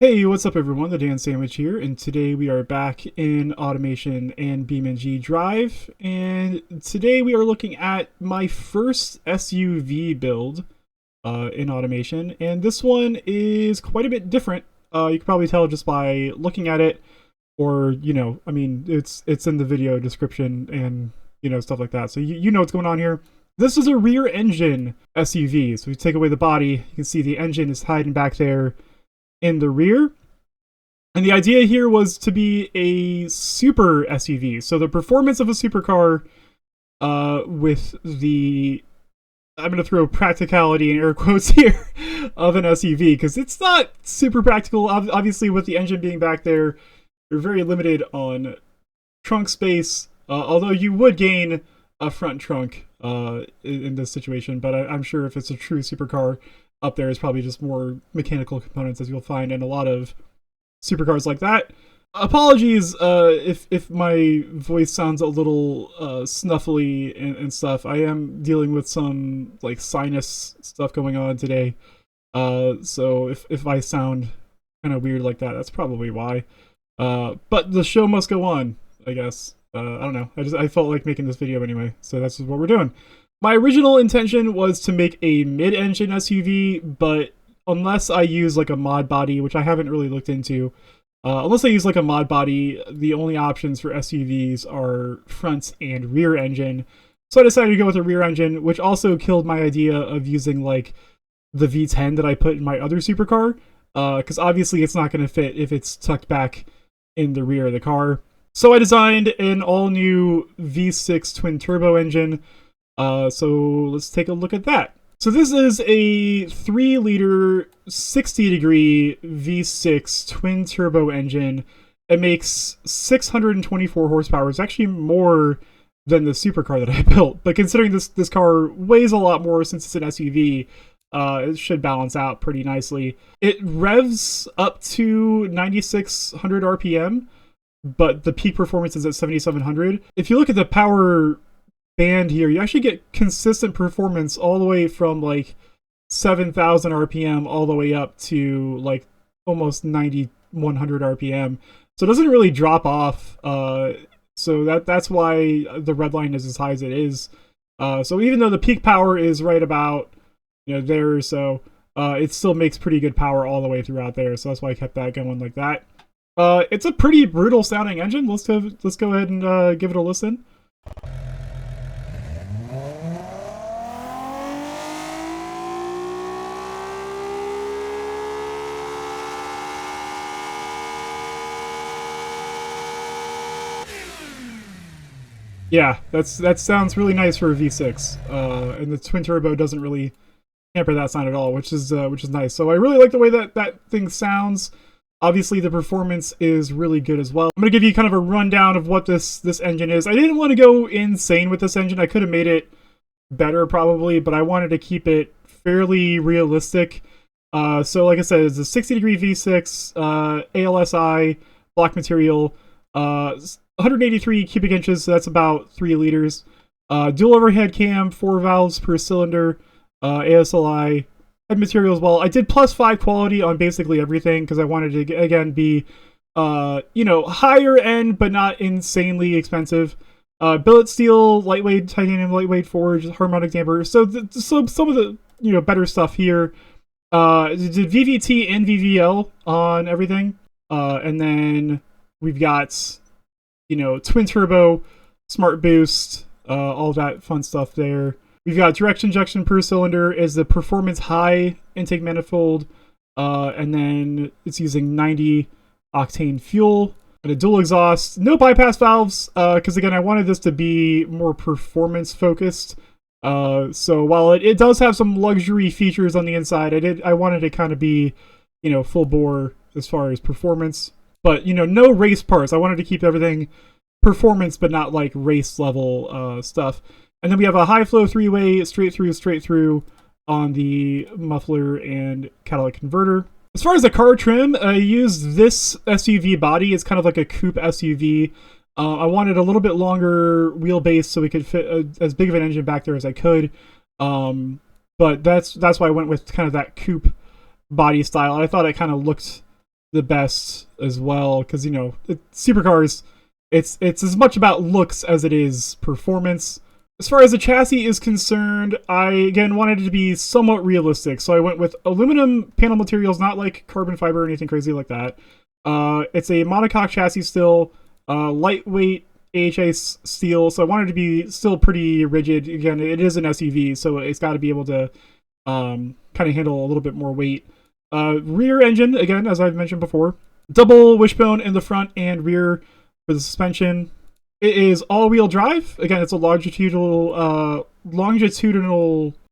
Hey, what's up everyone? The Dan Sandwich here, and today we are back in automation and BeamNG.drive, and today we are looking at my first SUV build in automation, and this one is quite a bit different. You can probably tell just by looking at it, or I mean, it's in the video description and stuff like that, so you know what's going on here. This is a rear engine SUV, so if you take away the body, you can see the engine is hiding back there in the rear. And the idea here was to be a super SUV. So the performance of a supercar with the, I'm going to throw practicality in air quotes here, of an SUV, because it's not super practical. Obviously, with the engine being back there, you're very limited on trunk space, although you would gain a front trunk in this situation. But I'm sure if it's a true supercar, up there is probably just more mechanical components, as you'll find in a lot of supercars like that. Apologies if my voice sounds a little snuffly and stuff. I am dealing with some like sinus stuff going on today, so if I sound kind of weird like that, that's probably why. But the show must go on, I guess. I don't know. I felt like making this video anyway, so that's what we're doing. My original intention was to make a mid-engine SUV, but unless I use like a mod body, which I haven't really looked into, unless I use like a mod body, the only options for SUVs are front and rear engine. So I decided to go with a rear engine, which also killed my idea of using like the V10 that I put in my other supercar, because obviously it's not going to fit if it's tucked back in the rear of the car. So I designed an all-new V6 twin-turbo engine. So let's take a look at that. So this is a 3-liter 60-degree V6 twin-turbo engine. It makes 624 horsepower. It's actually more than the supercar that I built. But considering this car weighs a lot more since it's an SUV, it should balance out pretty nicely. It revs up to 9,600 RPM, but the peak performance is at 7,700. If you look at the power band here, you actually get consistent performance all the way from like 7,000 RPM all the way up to like almost 9,100 RPM. So it doesn't really drop off. So that's why the red line is as high as it is. So even though the peak power is right about there or so, it still makes pretty good power all the way throughout there. So that's why I kept that going like that. It's a pretty brutal sounding engine. Let's go ahead and give it a listen. Yeah, that sounds really nice for a V6, and the twin turbo doesn't really hamper that sound at all, which is nice. So I really like the way that thing sounds. Obviously, the performance is really good as well. I'm gonna give you kind of a rundown of what this engine is. I didn't want to go insane with this engine. I could have made it better probably, but I wanted to keep it fairly realistic. So like I said, it's a 60-degree V6, ALSI, block material, 183 cubic inches, so that's about 3 liters. Dual overhead cam, 4 valves per cylinder, ASLI, head material as well. I did +5 quality on basically everything because I wanted to, again, be, higher end, but not insanely expensive. Billet steel, lightweight titanium, lightweight forged, harmonic damper. So some of the, better stuff here. Did VVT and VVL on everything. And then we've got twin turbo, smart boost, all that fun stuff there. We've got direct injection per cylinder is the performance high intake manifold, and then it's using 90 octane fuel. And a dual exhaust, no bypass valves, because again, I wanted this to be more performance focused. So while it does have some luxury features on the inside, I wanted to kind of be, full bore as far as performance. But, no race parts. I wanted to keep everything performance, but not like race level stuff. And then we have a high flow 3-way straight through on the muffler and catalytic converter. As far as the car trim, I used this SUV body. It's kind of like a coupe SUV. I wanted a little bit longer wheelbase so we could fit as big of an engine back there as I could. But that's why I went with kind of that coupe body style. I thought it kind of looked the best as well, because you know, supercars, it's as much about looks as it is performance. As far as the chassis is concerned, I again wanted it to be somewhat realistic, so I went with aluminum panel materials, not like carbon fiber or anything crazy like that. It's a monocoque chassis still, lightweight AHA steel, so I wanted it to be still pretty rigid. Again, it is an SUV, so it's got to be able to kind of handle a little bit more weight. Rear engine, again, as I've mentioned before, double wishbone in the front and rear for the suspension. It is all-wheel drive. Again, it's a longitudinal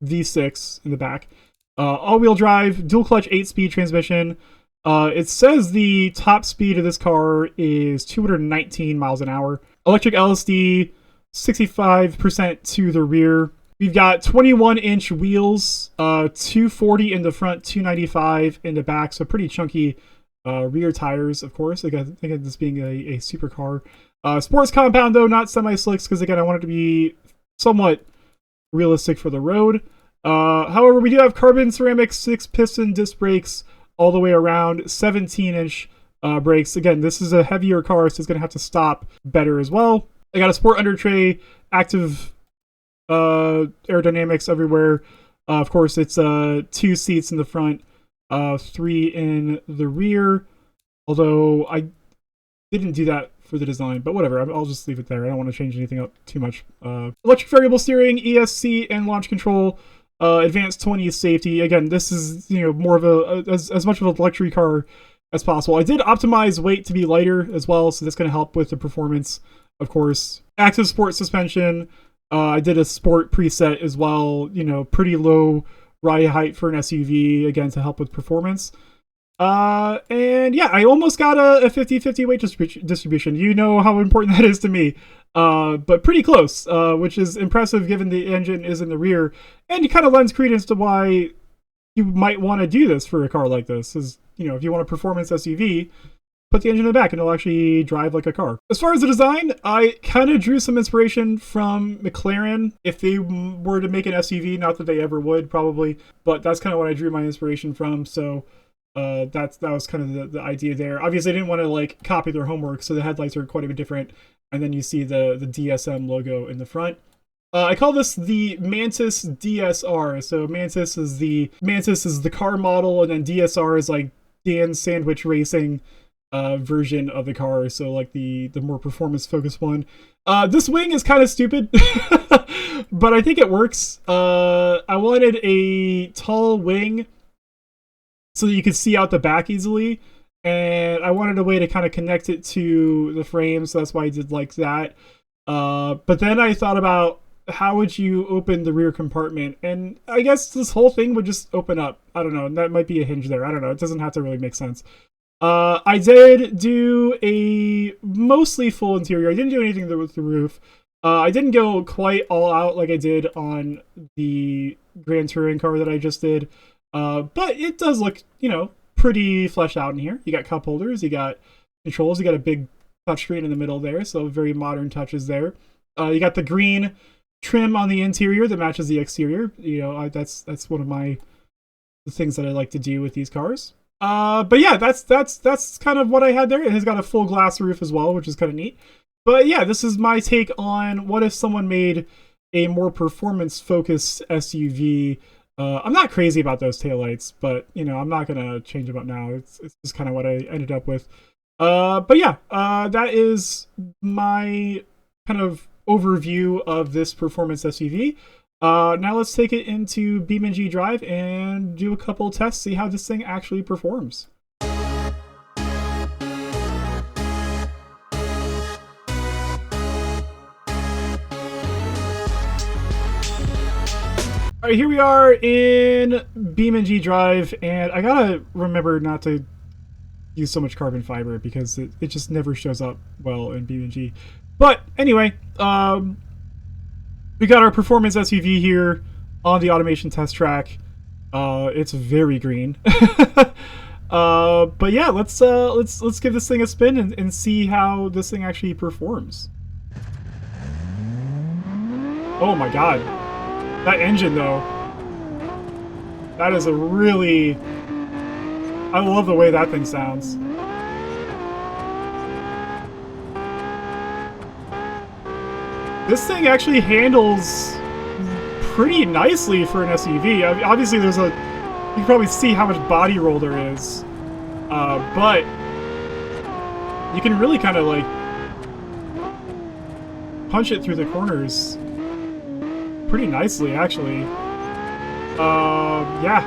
V6 in the back. All-wheel drive, dual clutch 8-speed transmission. It says the top speed of this car is 219 miles an hour. Electric LSD, 65% to the rear. We've got 21-inch wheels, 240 in the front, 295 in the back, so pretty chunky rear tires, of course. Again, this being a supercar. Sports compound, though, not semi-slicks, because, again, I want it to be somewhat realistic for the road. However, we do have carbon ceramic 6-piston disc brakes all the way around, 17-inch brakes. Again, this is a heavier car, so it's going to have to stop better as well. I got a sport under tray, active aerodynamics everywhere. Of course, it's 2 seats in the front, 3 in the rear. Although I didn't do that for the design, but whatever. I'll just leave it there. I don't want to change anything up too much. Electric variable steering, ESC, and launch control. Advanced 20 safety. Again, this is, you know, more of as much of a luxury car as possible. I did optimize weight to be lighter as well, so that's going to help with the performance, of course. Active sport suspension. I did a sport preset as well, you know, pretty low ride height for an SUV, again, to help with performance. And yeah, I almost got a 50-50 weight distribution. You know how important that is to me. But pretty close, which is impressive given the engine is in the rear. And it kind of lends credence to why you might want to do this for a car like this. Is, you know, if you want a performance SUV, put the engine in the back and it'll actually drive like a car. As far as the design, I kind of drew some inspiration from McLaren. If they were to make an SUV, not that they ever would, probably, but that's kind of what I drew my inspiration from. So that was kind of the idea there. Obviously, I didn't want to like copy their homework, so the headlights are quite a bit different. And then you see the DSM logo in the front. I call this the Mantis DSR. So Mantis is the car model, and then DSR is like Dan's Sandwich Racing version of the car. So like the more performance focused one. This wing is kind of stupid, but I think it works. I wanted a tall wing so that you could see out the back easily. And I wanted a way to kind of connect it to the frame, so that's why I did like that. But then I thought about how would you open the rear compartment? And I guess this whole thing would just open up. I don't know. That might be a hinge there. I don't know. It doesn't have to really make sense. I did do a mostly full interior. I didn't do anything with the roof. I didn't go quite all out like I did on the Grand Touring car that I just did. But it does look, you know, pretty fleshed out in here. You got cup holders, you got controls, you got a big touchscreen in the middle there, so very modern touches there. You got the green trim on the interior that matches the exterior. You know, that's one of the things that I like to do with these cars. But yeah, that's kind of what I had there. It has got a full glass roof as well, which is kind of neat. But yeah, this is my take on what if someone made a more performance-focused SUV. I'm not crazy about those taillights, but, you know, I'm not going to change them up now. It's just kind of what I ended up with. But yeah, that is my kind of overview of this performance SUV. Now let's take it into BeamNG.drive and do a couple tests, see how this thing actually performs. All right, here we are in BeamNG.drive, and I gotta remember not to use so much carbon fiber because it just never shows up well in BeamNG. But anyway, we got our performance SUV here on the automation test track. It's very green. But yeah, let's give this thing a spin and see how this thing actually performs. Oh my god. That engine, though, that is a really I love the way that thing sounds. This thing actually handles pretty nicely for an SUV. I mean, obviously, there's a... You can probably see how much body roll there is. But you can really kind of, like, punch it through the corners pretty nicely, actually. Yeah.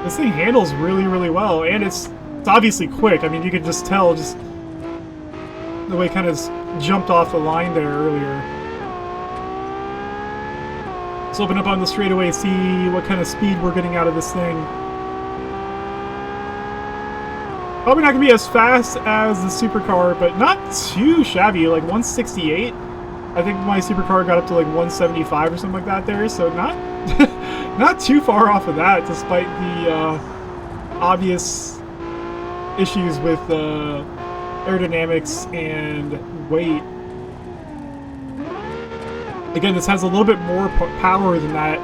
This thing handles really, really well, and it's obviously quick. I mean, you can just tell just the way it kind of jumped off the line there earlier. Let's open up on the straightaway, see what kind of speed we're getting out of this thing. Probably not going to be as fast as the supercar, but not too shabby, like 168. I think my supercar got up to like 175 or something like that there, so not not too far off of that, despite the obvious issues with aerodynamics and weight. Again, this has a little bit more power than that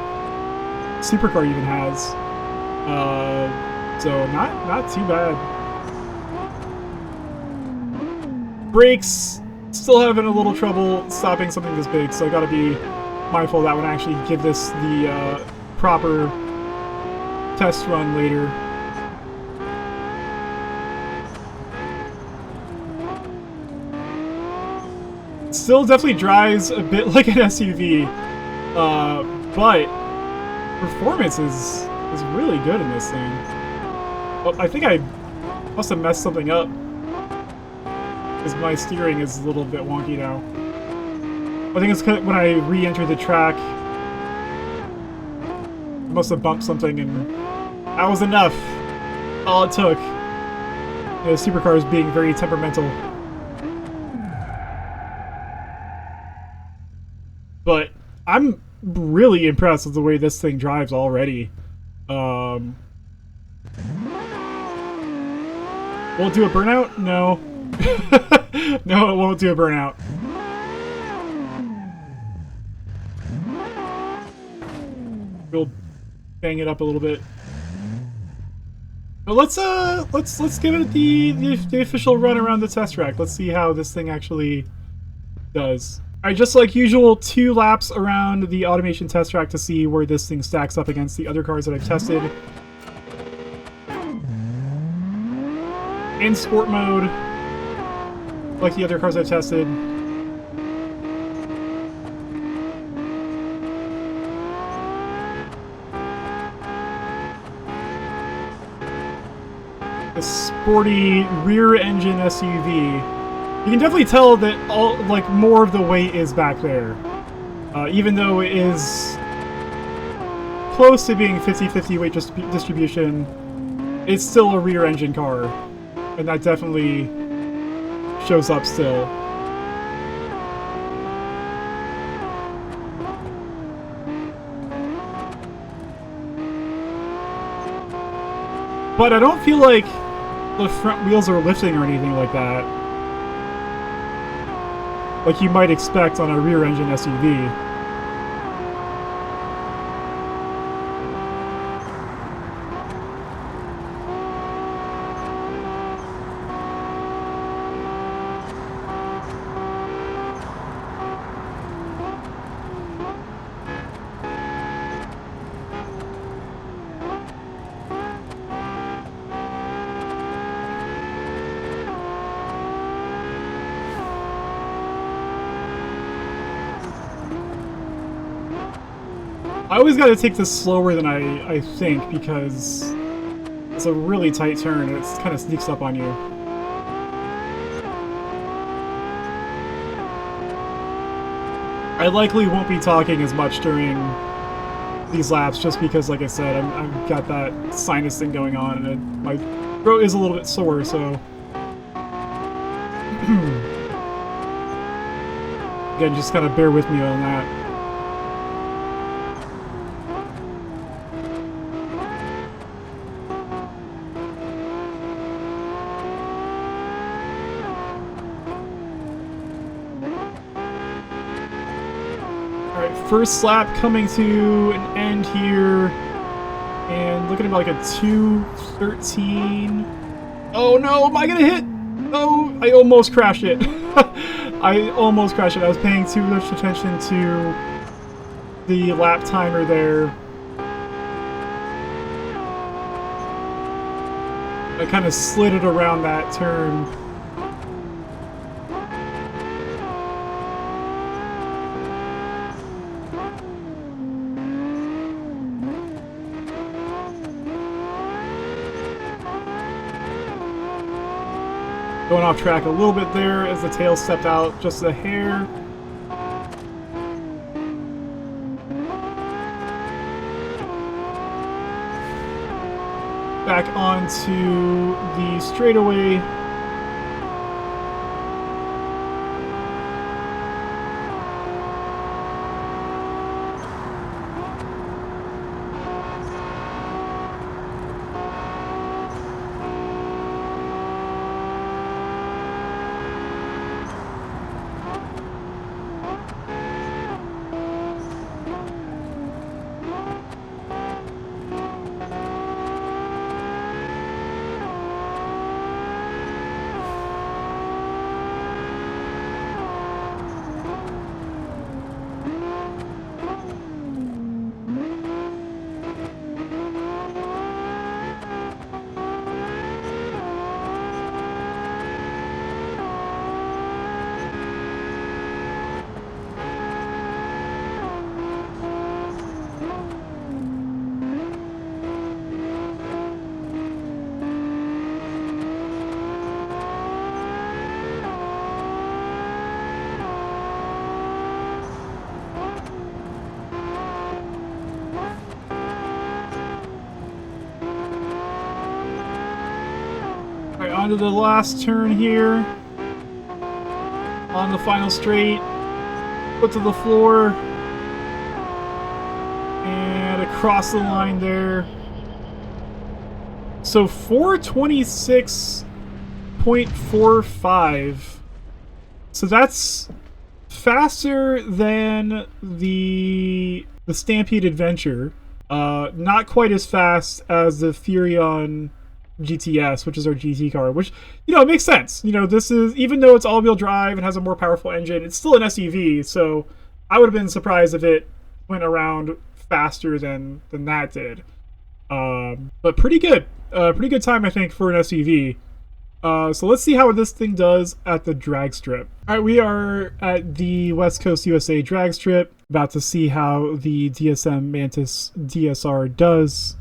supercar even has, so not too bad. Brakes, still having a little trouble stopping something this big, so I gotta be mindful of that when I actually give this the proper test run later. Still definitely drives a bit like an SUV, but performance is really good in this thing. Oh, I think I must have messed something up, because my steering is a little bit wonky now. I think it's when I re-entered the track, I must have bumped something, and that was enough. All it took. The supercar is being very temperamental. But I'm really impressed with the way this thing drives already. Will it do a burnout? No. No, it won't do a burnout. We'll bang it up a little bit. But let's give it the official run around the test track. Let's see how this thing actually does. Alright, just like usual, 2 laps around the automation test track to see where this thing stacks up against the other cars that I've tested. In sport mode, like the other cars I've tested. A sporty rear-engine SUV. You can definitely tell that more of the weight is back there. Even though it is close to being 50-50 weight distribution, it's still a rear-engine car. And that definitely shows up still. But I don't feel like the front wheels are lifting or anything like that, like you might expect on a rear-engine SUV. I always gotta take this slower than I think, because it's a really tight turn and it kind of sneaks up on you. I likely won't be talking as much during these laps, just because, like I said, I've got that sinus thing going on, and my throat is a little bit sore, so... Again, just kind of bear with me on that. Alright, first lap coming to an end here, And looking at like a 213. Oh no, am I gonna hit? Oh, I almost crashed it. I almost crashed it. I was paying too much attention to the lap timer there. I kind of slid it around that turn. Going off track a little bit there as the tail stepped out just a hair. Back onto the straightaway. Alright, onto the last turn here. On the final straight. Foot to the floor. And across the line there. So 426.45. So that's faster than the Stampede Adventure. Not quite as fast as the Furion GTS, which is our GT car, which, you know, it makes sense. You know, this is, even though it's all-wheel drive and has a more powerful engine, it's still an SUV, so I would have been surprised if it went around faster than that did. But pretty good. Pretty good time, I think, for an SUV. So let's see how this thing does at the drag strip. Alright, we are at the West Coast USA drag strip, about to see how the DSM Mantis DSR does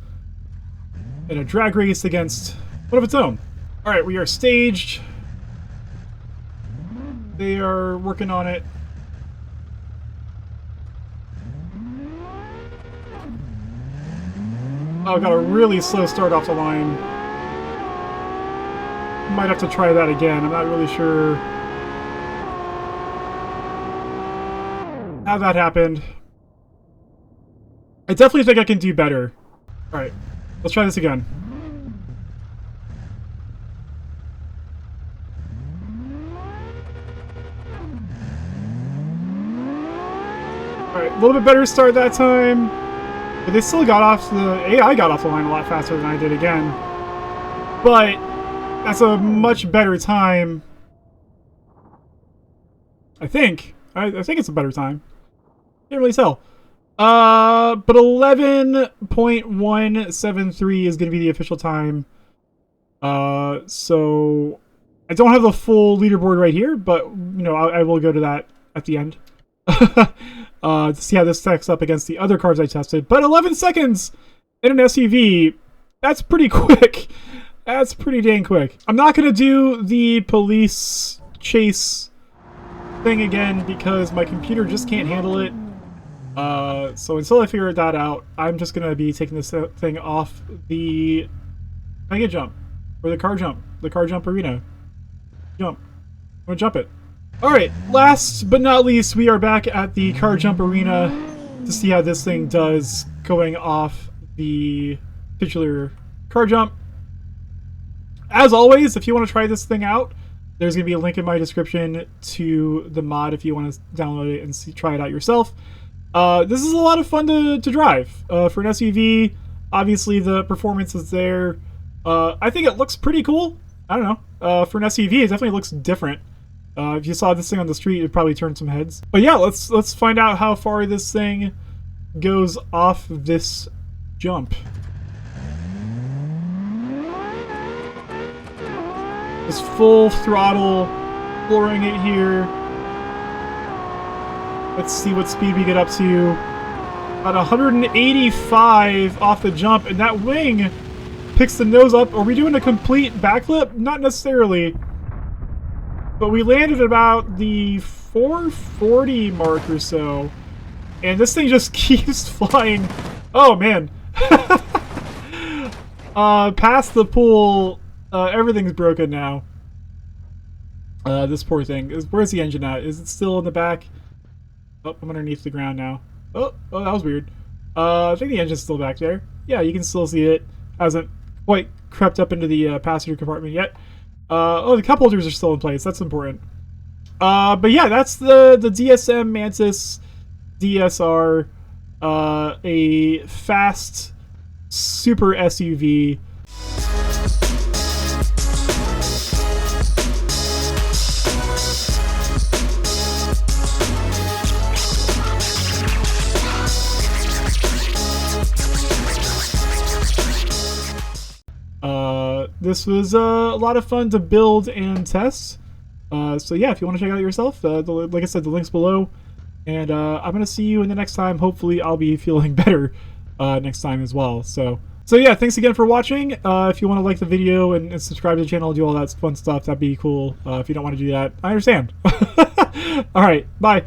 in a drag race against one of its own. Alright, we are staged. They are working on it. Oh, got a really slow start off the line. Might have to try that again. I'm not really sure how that happened. I definitely think I can do better. Alright. Let's try this again. Alright, a little bit better start that time. But they still got off the... AI got off the line a lot faster than I did again. But that's a much better time. I think. I think it's a better time. Can't really tell. But 11.173 is going to be the official time. So I don't have the full leaderboard right here, but, you know, I will go to that at the end. To see how this stacks up against the other cars I tested. But 11 seconds in an SUV, that's pretty quick. That's pretty dang quick. I'm not going to do the police chase thing again because my computer just can't handle it. So until I figure that out, I'm just going to be taking this thing off the mega jump, or the car jump arena. Jump. I'm going to jump it. Alright, last but not least, we are back at the car jump arena to see how this thing does going off the titular car jump. As always, if you want to try this thing out, there's going to be a link in my description to the mod if you want to download it and try it out yourself. This is a lot of fun to drive. For an SUV, Obviously, the performance is there. I think it looks pretty cool. I don't know. For an SUV, it definitely looks different. If you saw this thing on the street, it'd probably turn some heads. But yeah, let's find out how far this thing goes off this jump. Just full throttle, flooring it here. Let's see what speed we get up to. About 185 off the jump, and that wing picks the nose up. Are we doing a complete backflip? Not necessarily. But we landed about the 440 mark or so. And this thing just keeps flying. Oh, man. Past the pool, everything's broken now. This poor thing. Where's the engine at? Is it still in the back? Oh, I'm underneath the ground now. Oh, that was weird. I think the engine's still back there. Yeah, you can still see it. Hasn't quite crept up into the passenger compartment yet. Oh, the cup holders are still in place. That's important. But yeah, that's the DSM Mantis DSR. A fast super SUV. This was a lot of fun to build and test. So yeah, if you want to check it out yourself, like I said, the link's below. And I'm going to see you in the next time. Hopefully I'll be feeling better next time as well. So yeah, thanks again for watching. If you want to like the video and subscribe to the channel, do all that fun stuff, that'd be cool. If you don't want to do that, I understand. All right, bye.